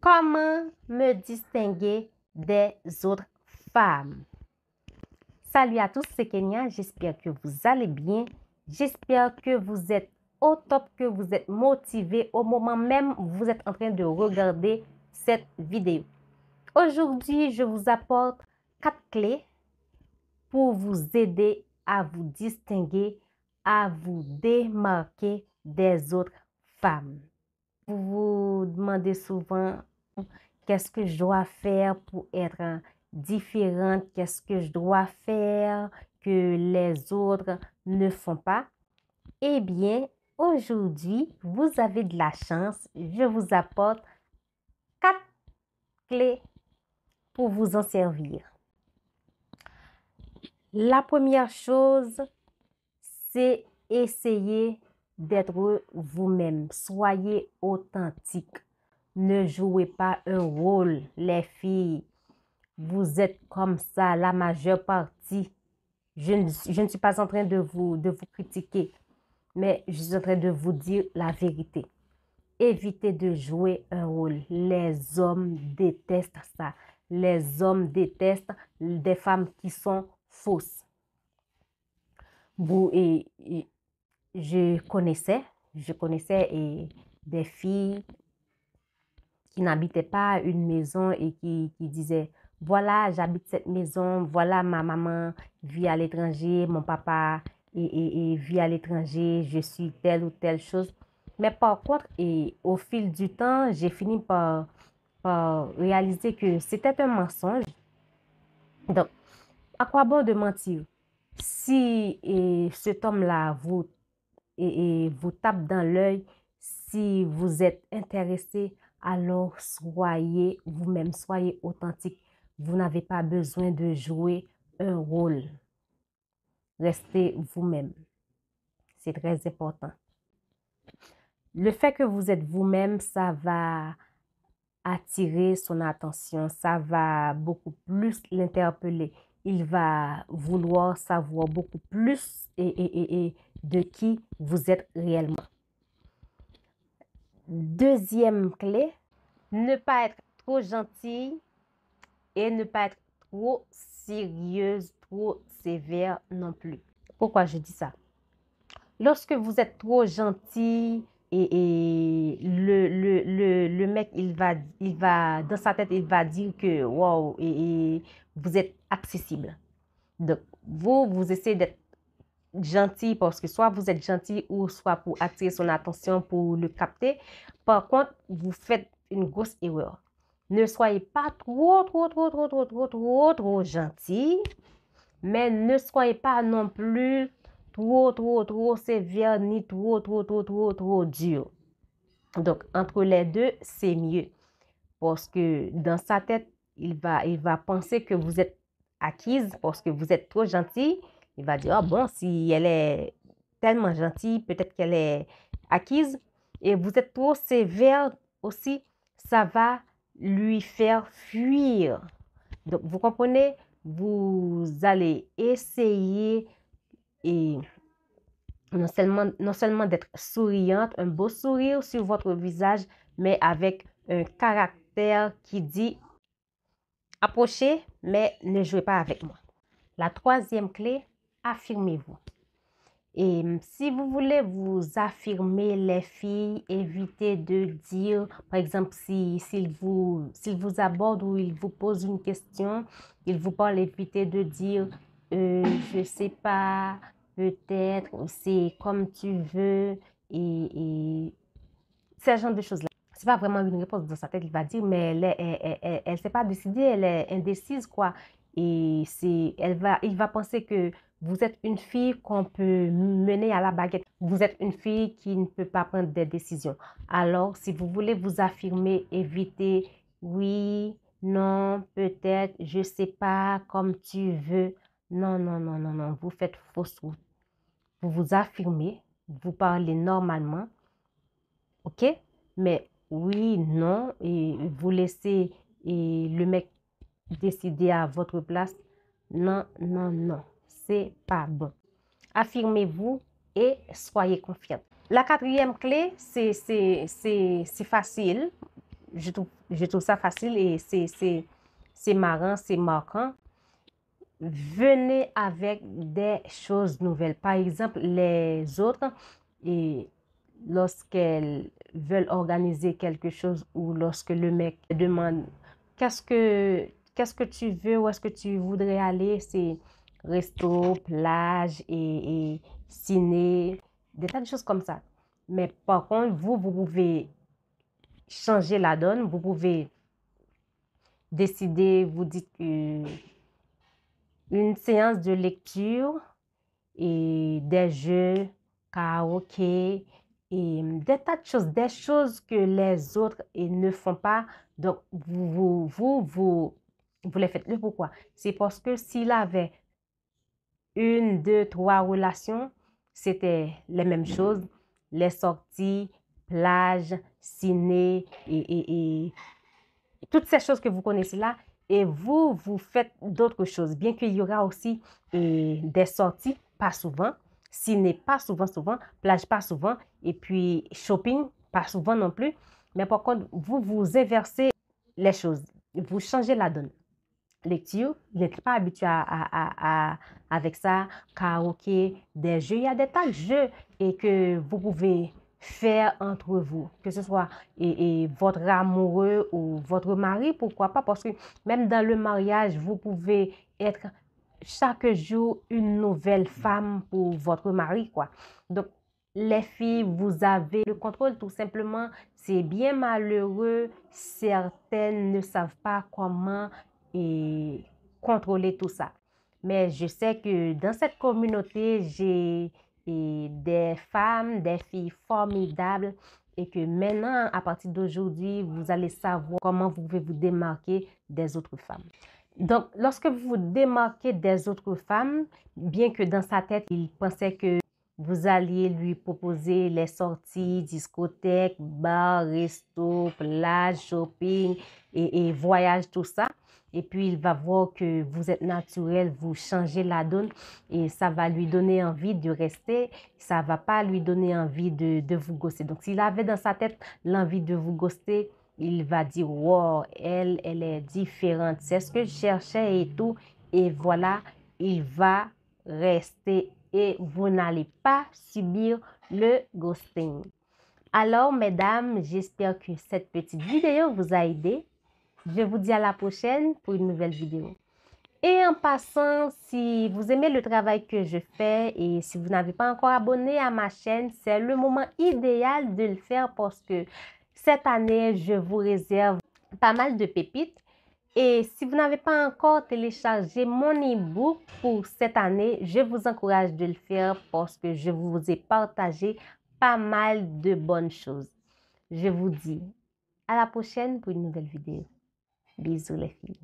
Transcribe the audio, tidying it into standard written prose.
Comment me distinguer des autres femmes? Salut à tous, c'est Kenya. J'espère que vous allez bien. J'espère que vous êtes au top, que vous êtes motivés au moment même où vous êtes en train de regarder cette vidéo. Aujourd'hui, je vous apporte 4 clés pour vous aider à vous distinguer, à vous démarquer des autres femmes. Vous vous demandez souvent qu'est-ce que je dois faire pour être différente, qu'est-ce que je dois faire que les autres ne font pas. Eh bien, aujourd'hui, vous avez de la chance. Je vous apporte 4 clés pour vous en servir. La première chose, c'est essayer d'être vous-même. Soyez authentique. Ne jouez pas un rôle, les filles. Vous êtes comme ça la majeure partie. Je ne suis pas en train de vous critiquer, mais je suis en train de vous dire la vérité. Évitez de jouer un rôle. Les hommes détestent ça. Les hommes détestent des femmes qui sont fausses. Je connaissais des filles qui n'habitaient pas une maison et qui disaient, voilà, j'habite cette maison, voilà, ma maman vit à l'étranger, mon papa vit à l'étranger, je suis telle ou telle chose. Mais par contre, au fil du temps, j'ai fini par réaliser que c'était un mensonge. Donc, à quoi bon de mentir? Si cet homme-là vous tape dans l'œil, si vous êtes intéressé, alors soyez vous-même, soyez authentique. Vous n'avez pas besoin de jouer un rôle. Restez vous-même. C'est très important. Le fait que vous êtes vous-même, ça va attirer son attention, ça va beaucoup plus l'interpeller. Il va vouloir savoir beaucoup plus de qui vous êtes réellement. Deuxième clé, ne pas être trop gentille et ne pas être trop sérieuse, trop sévère non plus. Pourquoi je dis ça? Lorsque vous êtes trop gentil et le mec, il va, dans sa tête, il va dire que wow, vous êtes accessible. Donc, vous essayez d'être gentil parce que soit vous êtes gentil ou soit pour attirer son attention, pour le capter. Par contre, vous faites une grosse erreur. Ne soyez pas trop gentil, mais ne soyez pas non plus trop sévère ni trop dur. Donc, entre les deux, c'est mieux. Parce que dans sa tête, il va penser que vous êtes acquise parce que vous êtes trop gentil. Il va dire, ah bon, si elle est tellement gentille, peut-être qu'elle est acquise. Et vous êtes trop sévère aussi, ça va lui faire fuir. Donc, vous comprenez, vous allez essayer et non seulement d'être souriante, un beau sourire sur votre visage, mais avec un caractère qui dit approchez, mais ne jouez pas avec moi. La troisième clé, affirmez-vous. Et si vous voulez vous affirmer, les filles, évitez de dire, par exemple, s'il vous aborde ou il vous pose une question, il vous parle, évitez de dire, je sais pas, peut-être, c'est comme tu veux, et ce genre de choses-là. C'est pas vraiment une réponse dans sa tête, il va dire, mais elle s'est pas décidée, elle est indécise, quoi. Et il va penser que vous êtes une fille qu'on peut mener à la baguette. Vous êtes une fille qui ne peut pas prendre des décisions. Alors, si vous voulez vous affirmer, évitez, oui, non, peut-être, je sais pas, comme tu veux. Non, non, non, non, non, vous faites fausse route. Vous vous affirmez, vous parlez normalement, ok? Mais oui, non, et vous laissez le mec décider à votre place. Non, non, non, c'est pas bon. Affirmez-vous et soyez confiante. La quatrième clé, c'est facile, je trouve ça facile et c'est marrant, c'est marquant. Venez avec des choses nouvelles. Par exemple, les autres, et lorsqu'elles veulent organiser quelque chose ou lorsque le mec demande qu'est-ce que tu veux, où est-ce que tu voudrais aller, c'est resto, plage et ciné, des tas de choses comme ça. Mais par contre, vous pouvez changer la donne, vous pouvez décider, vous dites que une séance de lecture et des jeux, karaoké et des tas de choses, des choses que les autres ne font pas. Donc, vous les faites. Pourquoi? C'est parce que s'il avait une, deux, trois relations, c'était les mêmes choses. Les sorties, plage, ciné et toutes ces choses que vous connaissez là, et vous faites d'autres choses. Bien qu'il y aura aussi des sorties, pas souvent, ciné, pas souvent, plage, pas souvent, et puis shopping, pas souvent non plus. Mais par contre, vous inversez les choses. Vous changez la donne. Lecture, vous n'êtes pas habitué avec ça, karaoké, des jeux. Il y a des tas de jeux et que vous pouvez faire entre vous, que ce soit votre amoureux ou votre mari, pourquoi pas, parce que même dans le mariage, vous pouvez être chaque jour une nouvelle femme pour votre mari, quoi. Donc, les filles, vous avez le contrôle tout simplement. C'est bien malheureux. Certaines ne savent pas comment contrôler tout ça. Mais je sais que dans cette communauté, j'ai des femmes, des filles formidables et que maintenant, à partir d'aujourd'hui, vous allez savoir comment vous pouvez vous démarquer des autres femmes. Donc, lorsque vous vous démarquez des autres femmes, bien que dans sa tête, il pensait que vous alliez lui proposer les sorties, discothèques, bars, restos, plage, shopping et voyage, tout ça. Et puis, il va voir que vous êtes naturel, vous changez la donne et ça va lui donner envie de rester. Ça ne va pas lui donner envie de vous ghoster. Donc, s'il avait dans sa tête l'envie de vous ghoster, il va dire, wow, elle est différente. C'est ce que je cherchais et tout. Et voilà, il va rester et vous n'allez pas subir le ghosting. Alors, mesdames, j'espère que cette petite vidéo vous a aidé. Je vous dis à la prochaine pour une nouvelle vidéo. Et en passant, si vous aimez le travail que je fais et si vous n'avez pas encore abonné à ma chaîne, c'est le moment idéal de le faire parce que cette année, je vous réserve pas mal de pépites. Et si vous n'avez pas encore téléchargé mon e-book pour cette année, je vous encourage de le faire parce que je vous ai partagé pas mal de bonnes choses. Je vous dis à la prochaine pour une nouvelle vidéo. Bisous les filles.